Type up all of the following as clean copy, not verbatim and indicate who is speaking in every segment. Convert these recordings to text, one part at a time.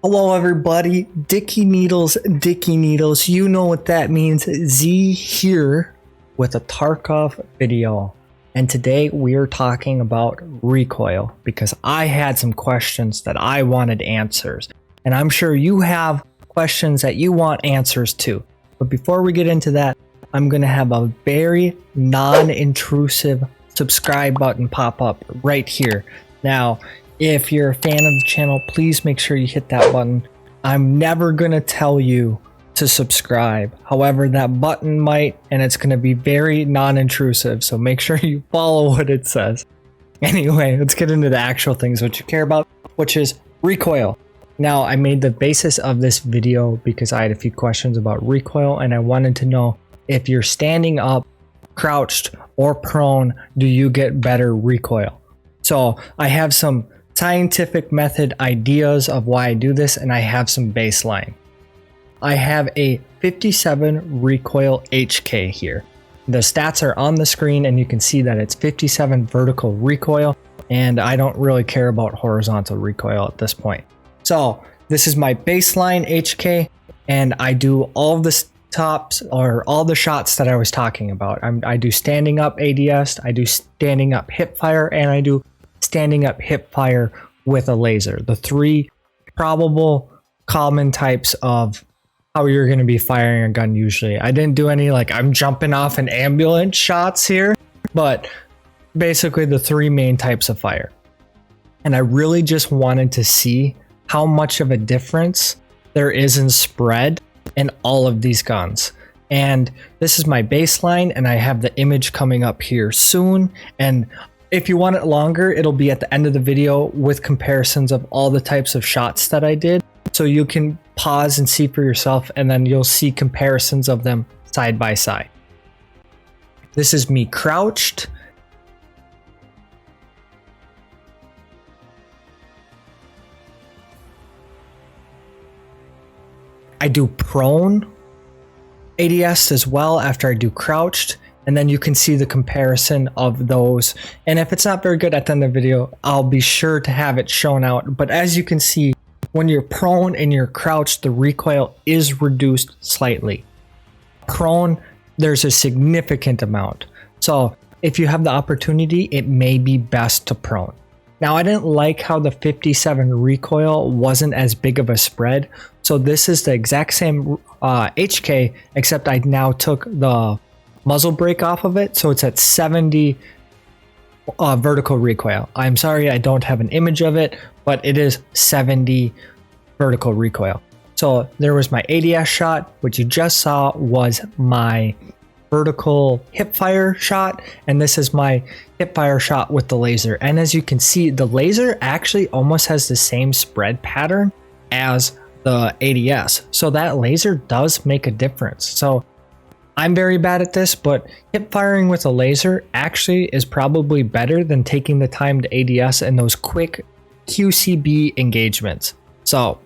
Speaker 1: Hello everybody, Dicky Needles, you know what that means. Z here with a Tarkov video. And today we are talking about Recoil because I had some questions that I wanted answers. And I'm sure you have questions that you want answers to. But before we get into that, I'm going to have a very non-intrusive subscribe button pop up right here. Now, if you're a fan of the channel, please make sure you hit that button. I'm never going to tell you to subscribe. However, that button might, and it's going to be very non-intrusive. So make sure you follow what it says. Anyway, let's get into the actual things which you care about, which is Recoil. Now, I made the basis of this video because I had a few questions about Recoil and I wanted to know if you're standing up, crouched, or prone, do you get better recoil? So I have some scientific method ideas of why I do this, and I have some baseline. I have a 57 recoil HK here. The stats are on the screen and you can see that it's 57 vertical recoil, and I don't really care about horizontal recoil at this point. So this is my baseline HK, and I do all of the tops or all the shots that I was talking about. I do standing up ADS, I do standing up hip fire, and I do standing up hip fire with a laser. The three probable common types of how you're going to be firing a gun usually. I didn't do any like I'm jumping off an ambulance shots here, but basically the three main types of fire. And I really just wanted to see how much of a difference there is in spread in all of these guns. And this is my baseline, and I have the image coming up here soon. And if you want it longer, it'll be at the end of the video with comparisons of all the types of shots that I did. So you can pause and see for yourself, and then you'll see comparisons of them side by side. This is me crouched. I do prone ADS as well after I do crouched, and then you can see the comparison of those. And if it's not very good at the end of the video, I'll be sure to have it shown out. But as you can see, when you're prone and you're crouched, the recoil is reduced slightly. Prone, there's a significant amount. So if you have the opportunity, it may be best to prone. Now, I didn't like how the 57 recoil wasn't as big of a spread. So this is the exact same HK, except I now took the muzzle brake off of it. So it's at 70 vertical recoil. I'm sorry, I don't have an image of it, but it is 70 vertical recoil. So there was my ADS shot, which you just saw was my vertical hip fire shot, and this is my hip fire shot with the laser. And as you can see, the laser actually almost has the same spread pattern as the ADS, so that laser does make a difference. So I'm very bad at this, but hip firing with a laser actually is probably better than taking the time to ADS in those quick QCB engagements. So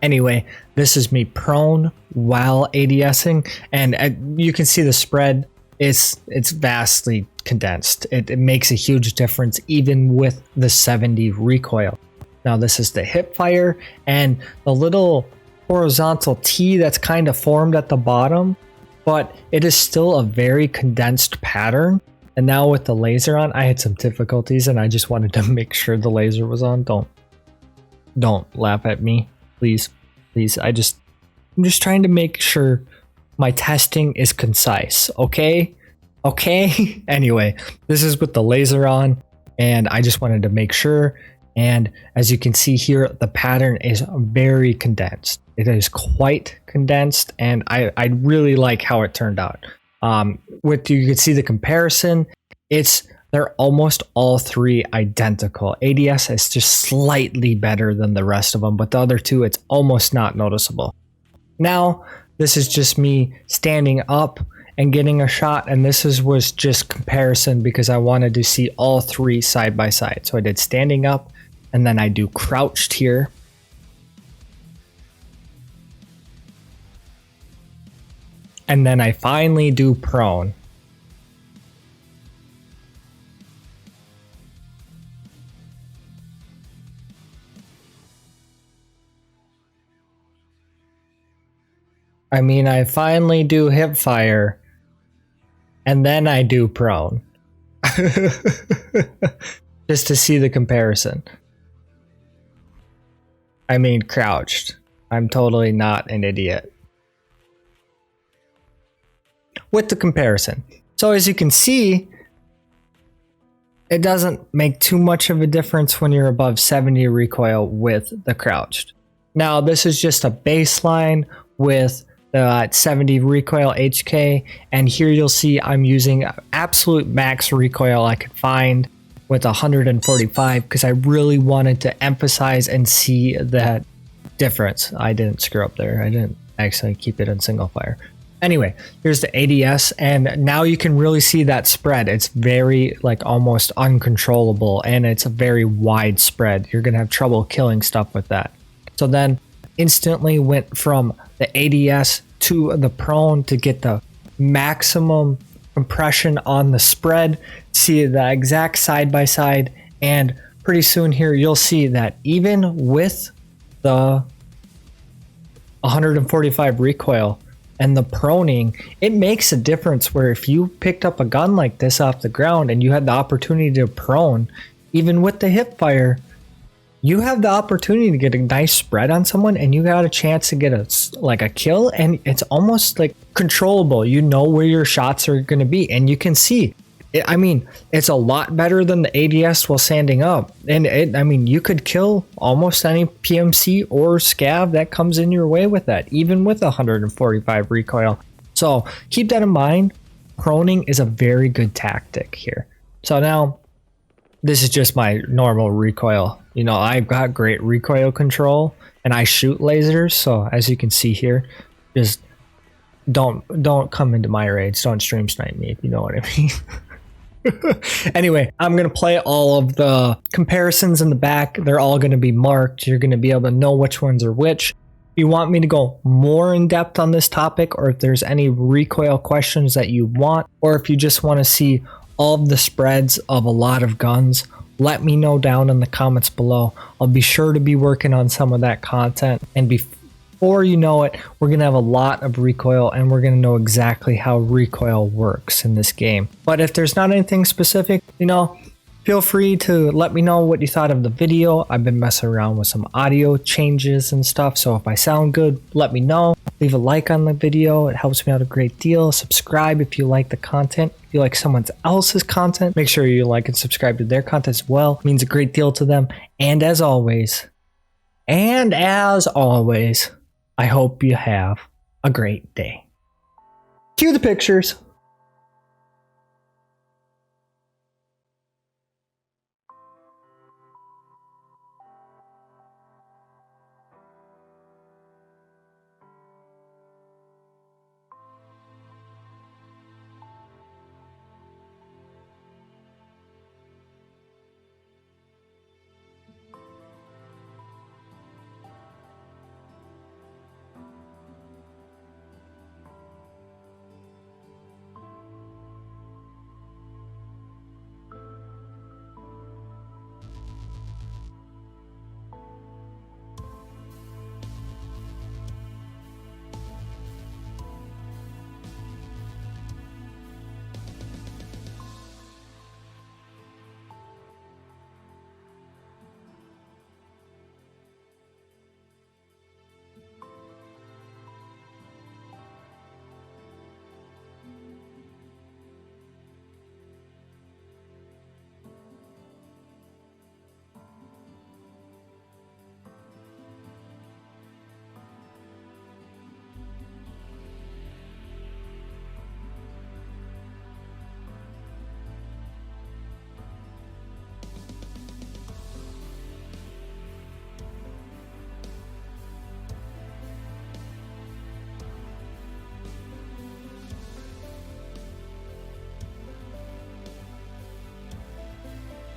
Speaker 1: anyway, this is me prone while ADSing, and you can see the spread. It's vastly condensed. It makes a huge difference even with the 70 recoil. Now this is the hip fire, and the little horizontal T that's kind of formed at the bottom, but it is still a very condensed pattern. And now with the laser on, I had some difficulties, and I just wanted to make sure the laser was on. Don't laugh at me, please. I'm just trying to make sure my testing is concise, okay? Anyway, this is with the laser on, and I just wanted to make sure. And as you can see here, the pattern is very condensed. It is quite condensed, and I really like how it turned out. You can see the comparison. They're almost all three identical. ADS is just slightly better than the rest of them, but the other two, it's almost not noticeable. Now, this is just me standing up and getting a shot, and was just comparison because I wanted to see all three side by side. So I did standing up, and then I do crouched here. And then I finally do prone. I mean, I finally do hip fire, and then I do prone. Just to see the comparison. I mean, crouched. I'm totally not an idiot. With the comparison. So as you can see, it doesn't make too much of a difference when you're above 70 recoil with the crouched. Now, this is just a baseline with the 70 recoil HK, and here you'll see I'm using absolute max recoil I could find with 145 because I really wanted to emphasize and see that difference. I didn't screw up there. I didn't actually keep it in single fire. Anyway, here's the ADS, and now you can really see that spread. It's very, like, almost uncontrollable, and it's a very wide spread. You're gonna have trouble killing stuff with that. So then instantly went from the ADS to the prone to get the maximum compression on the spread. See the exact side by side, and pretty soon here you'll see that even with the 145 recoil and the proning, it makes a difference where if you picked up a gun like this off the ground and you had the opportunity to prone, even with the hip fire, you have the opportunity to get a nice spread on someone, and you got a chance to get a kill, and it's almost like controllable. You know where your shots are going to be, and you can see it. I mean, it's a lot better than the ADS while standing up, and I mean, you could kill almost any PMC or scav that comes in your way with that, even with 145 recoil. So keep that in mind. Proning is a very good tactic here. So now this is just my normal recoil. You know, I've got great recoil control and I shoot lasers. So as you can see here, just don't come into my raids. Don't stream snipe me, if you know what I mean. Anyway, I'm going to play all of the comparisons in the back. They're all going to be marked. You're going to be able to know which ones are which. If you want me to go more in depth on this topic, or if there's any recoil questions that you want, or if you just want to see all of the spreads of a lot of guns, let me know down in the comments below. I'll be sure to be working on some of that content, and before you know it, we're going to have a lot of recoil, and we're going to know exactly how recoil works in this game. But if there's not anything specific, you know, feel free to let me know what you thought of the video. I've been messing around with some audio changes and stuff, so if I sound good, let me know. Leave a like on the video. It helps me out a great deal. Subscribe if you like the content. If you like someone else's content, make sure you like and subscribe to their content as well. It means a great deal to them. And as always, I hope you have a great day. Cue the pictures.